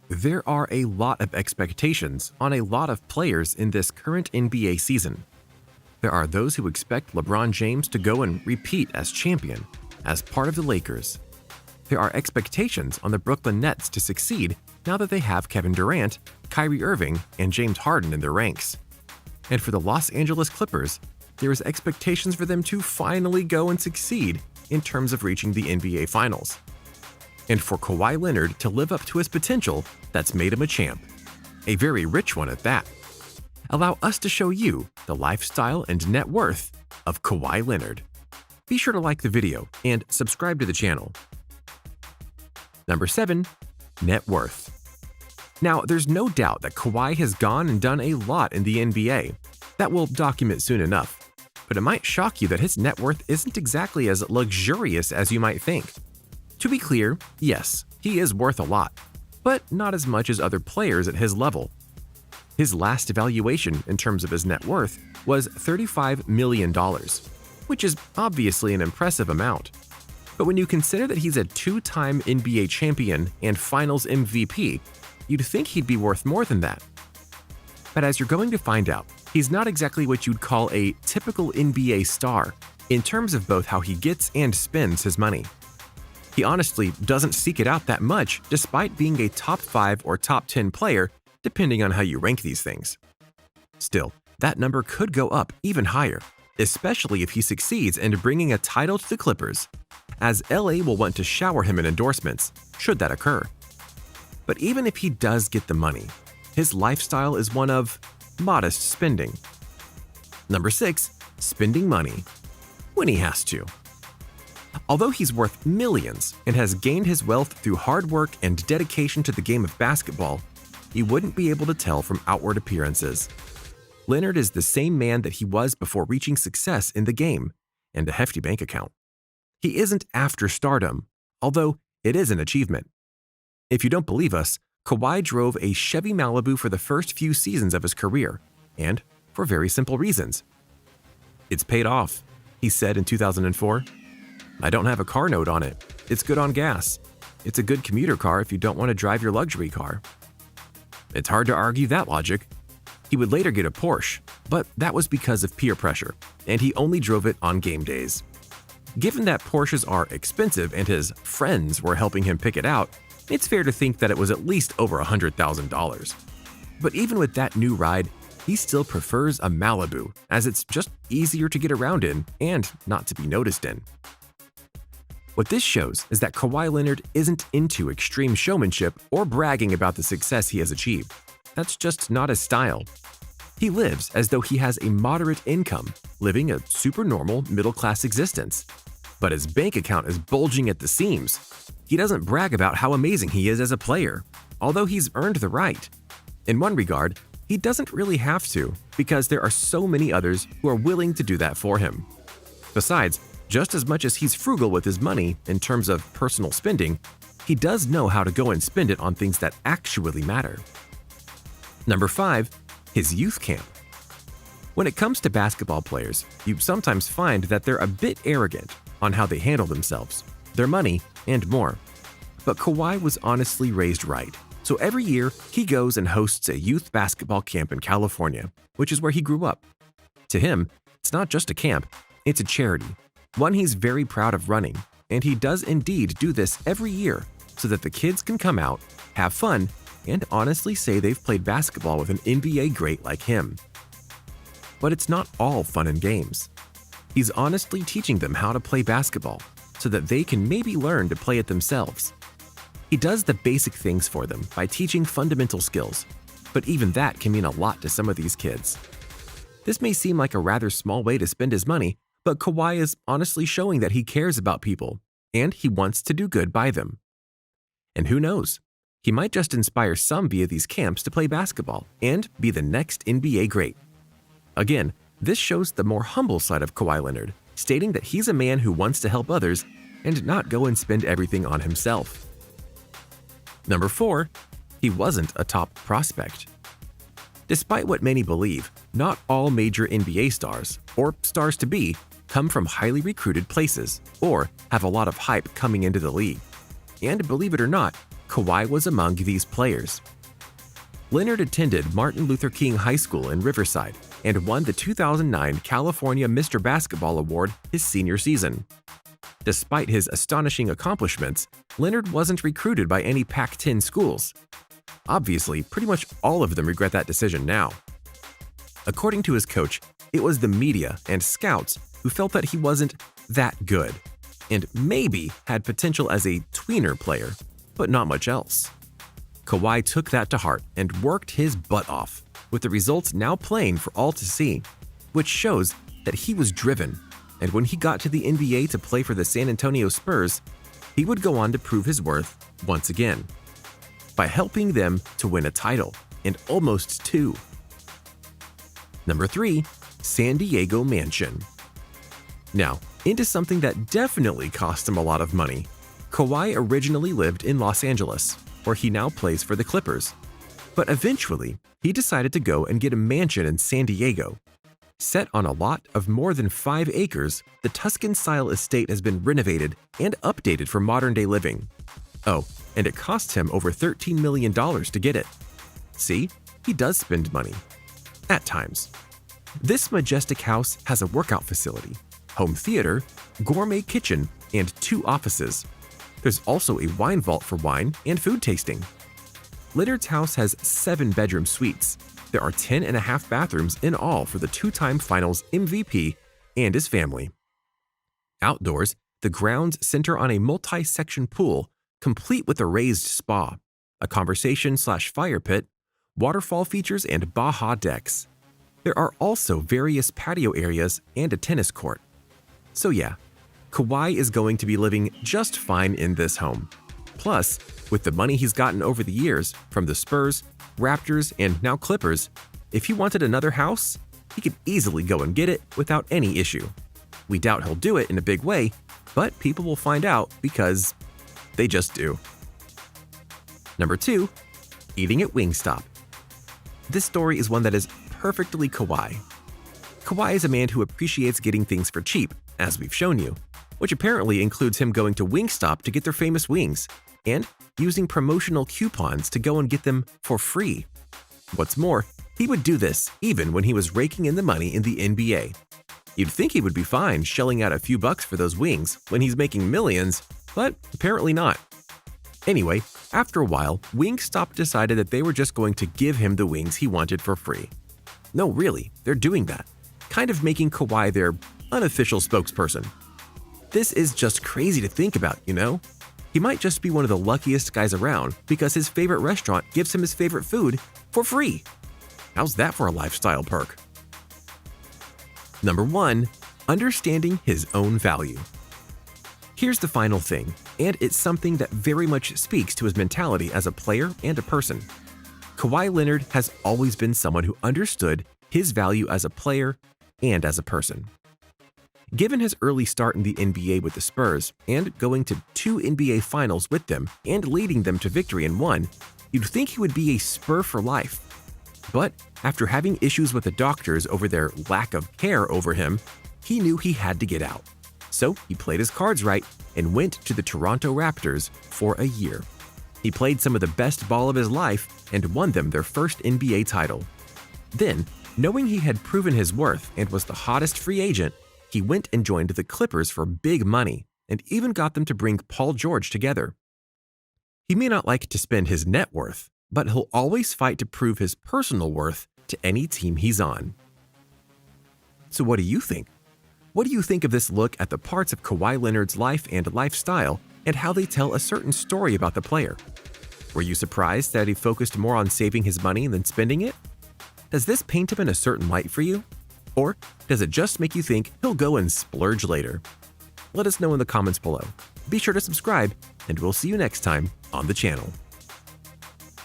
There are a lot of expectations on a lot of players in this current NBA season. There are those who expect LeBron James to go and repeat as champion, as part of the Lakers. There are expectations on the Brooklyn Nets to succeed now that they have Kevin Durant, Kyrie Irving, and James Harden in their ranks. And for the Los Angeles Clippers, there is expectations for them to finally go and succeed in terms of reaching the NBA Finals. And for Kawhi Leonard to live up to his potential that's made him a champ. A very rich one at that. Allow us to show you the lifestyle and net worth of Kawhi Leonard. Be sure to like the video and subscribe to the channel. Number 7. Net worth. Now, there's no doubt that Kawhi has gone and done a lot in the NBA. That we'll document soon enough. But it might shock you that his net worth isn't exactly as luxurious as you might think. To be clear, yes, he is worth a lot, but not as much as other players at his level. His last evaluation in terms of his net worth was $35 million, which is obviously an impressive amount. But when you consider that he's a two-time NBA champion and Finals MVP, you'd think he'd be worth more than that. But as you're going to find out, he's not exactly what you'd call a typical NBA star in terms of both how he gets and spends his money. He honestly doesn't seek it out that much despite being a top 5 or top 10 player, depending on how you rank these things. Still, that number could go up even higher, especially if he succeeds in bringing a title to the Clippers, as LA will want to shower him in endorsements, should that occur. But even if he does get the money, his lifestyle is one of modest spending. Number 6. Spending money when he has to. Although he's worth millions and has gained his wealth through hard work and dedication to the game of basketball, you wouldn't be able to tell from outward appearances. Leonard is the same man that he was before reaching success in the game and a hefty bank account. He isn't after stardom, although it is an achievement. If you don't believe us, Kawhi drove a Chevy Malibu for the first few seasons of his career, and for very simple reasons. "It's paid off," he said in 2004. "I don't have a car note on it. It's good on gas. It's a good commuter car if you don't want to drive your luxury car." It's hard to argue that logic. He would later get a Porsche, but that was because of peer pressure, and he only drove it on game days. Given that Porsches are expensive and his friends were helping him pick it out, it's fair to think that it was at least over $100,000. But even with that new ride, he still prefers a Malibu, as it's just easier to get around in and not to be noticed in. What this shows is that Kawhi Leonard isn't into extreme showmanship or bragging about the success he has achieved. That's just not his style. He lives as though he has a moderate income, living a super normal middle-class existence. But his bank account is bulging at the seams. He doesn't brag about how amazing he is as a player, although he's earned the right. In one regard, he doesn't really have to, because there are so many others who are willing to do that for him. Besides, just as much as he's frugal with his money in terms of personal spending, he does know how to go and spend it on things that actually matter. Number 5. His youth camp. When it comes to basketball players, you sometimes find that they're a bit arrogant on how they handle themselves, their money, and more. But Kawhi was honestly raised right, so every year he goes and hosts a youth basketball camp in California, which is where he grew up. To him, it's not just a camp, it's a charity, one he's very proud of running, and he does indeed do this every year so that the kids can come out, have fun, and honestly say they've played basketball with an NBA great like him. But it's not all fun and games. He's honestly teaching them how to play basketball so that they can maybe learn to play it themselves. He does the basic things for them by teaching fundamental skills, but even that can mean a lot to some of these kids. This may seem like a rather small way to spend his money, but Kawhi is honestly showing that he cares about people, and he wants to do good by them. And who knows? He might just inspire some via these camps to play basketball and be the next NBA great. Again, this shows the more humble side of Kawhi Leonard, stating that he's a man who wants to help others and not go and spend everything on himself. Number 4. He wasn't a top prospect. Despite what many believe, not all major NBA stars, or stars-to-be, come from highly recruited places or have a lot of hype coming into the league. And believe it or not, Kawhi was among these players. Leonard attended Martin Luther King High School in Riverside and won the 2009 California Mr. Basketball Award his senior season. Despite his astonishing accomplishments, Leonard wasn't recruited by any Pac-10 schools. Obviously, pretty much all of them regret that decision now. According to his coach, it was the media and scouts who felt that he wasn't that good and maybe had potential as a tweener player, but not much else. Kawhi took that to heart and worked his butt off, with the results now plain for all to see, which shows that he was driven, and when he got to the NBA to play for the San Antonio Spurs, he would go on to prove his worth once again, by helping them to win a title, and almost two. Number 3, San Diego Mansion. Now, into something that definitely cost him a lot of money. Kawhi originally lived in Los Angeles, where he now plays for the Clippers. But eventually, he decided to go and get a mansion in San Diego. Set on a lot of more than 5 acres, the Tuscan-style estate has been renovated and updated for modern-day living. Oh, and it cost him over $13 million to get it. See, he does spend money. At times. This majestic house has a workout facility, home theater, gourmet kitchen, and 2 offices. There's also a wine vault for wine and food tasting. Leonard's house has 7 bedroom suites. There are 10.5 bathrooms in all for the 2-time Finals MVP and his family. Outdoors, the grounds center on a multi-section pool, complete with a raised spa, a conversation/fire pit, waterfall features, and Baja decks. There are also various patio areas and a tennis court. So yeah, Kawhi is going to be living just fine in this home. Plus, with the money he's gotten over the years from the Spurs, Raptors, and now Clippers, if he wanted another house, he could easily go and get it without any issue. We doubt he'll do it in a big way, but people will find out because they just do. Number 2, eating at Wingstop. This story is one that is perfectly Kawhi. Kawhi is a man who appreciates getting things for cheap, as we've shown you, which apparently includes him going to Wingstop to get their famous wings, and using promotional coupons to go and get them for free. What's more, he would do this even when he was raking in the money in the NBA. You'd think he would be fine shelling out a few bucks for those wings when he's making millions, but apparently not. Anyway, after a while, Wingstop decided that they were just going to give him the wings he wanted for free. No, really, they're doing that, kind of making Kawhi their unofficial spokesperson. This is just crazy to think about, you know? He might just be one of the luckiest guys around because his favorite restaurant gives him his favorite food for free. How's that for a lifestyle perk? Number 1, understanding his own value. Here's the final thing, and it's something that very much speaks to his mentality as a player and a person. Kawhi Leonard has always been someone who understood his value as a player and as a person. Given his early start in the NBA with the Spurs and going to 2 NBA Finals with them and leading them to victory in one, you'd think he would be a Spur for life. But after having issues with the doctors over their lack of care over him, he knew he had to get out. So he played his cards right and went to the Toronto Raptors for a year. He played some of the best ball of his life and won them their first NBA title. Then, knowing he had proven his worth and was the hottest free agent, he went and joined the Clippers for big money and even got them to bring Paul George together. He may not like to spend his net worth, but he'll always fight to prove his personal worth to any team he's on. So what do you think? What do you think of this look at the parts of Kawhi Leonard's life and lifestyle and how they tell a certain story about the player? Were you surprised that he focused more on saving his money than spending it? Does this paint him in a certain light for you? Or does it just make you think he'll go and splurge later? Let us know in the comments below. Be sure to subscribe, and we'll see you next time on the channel.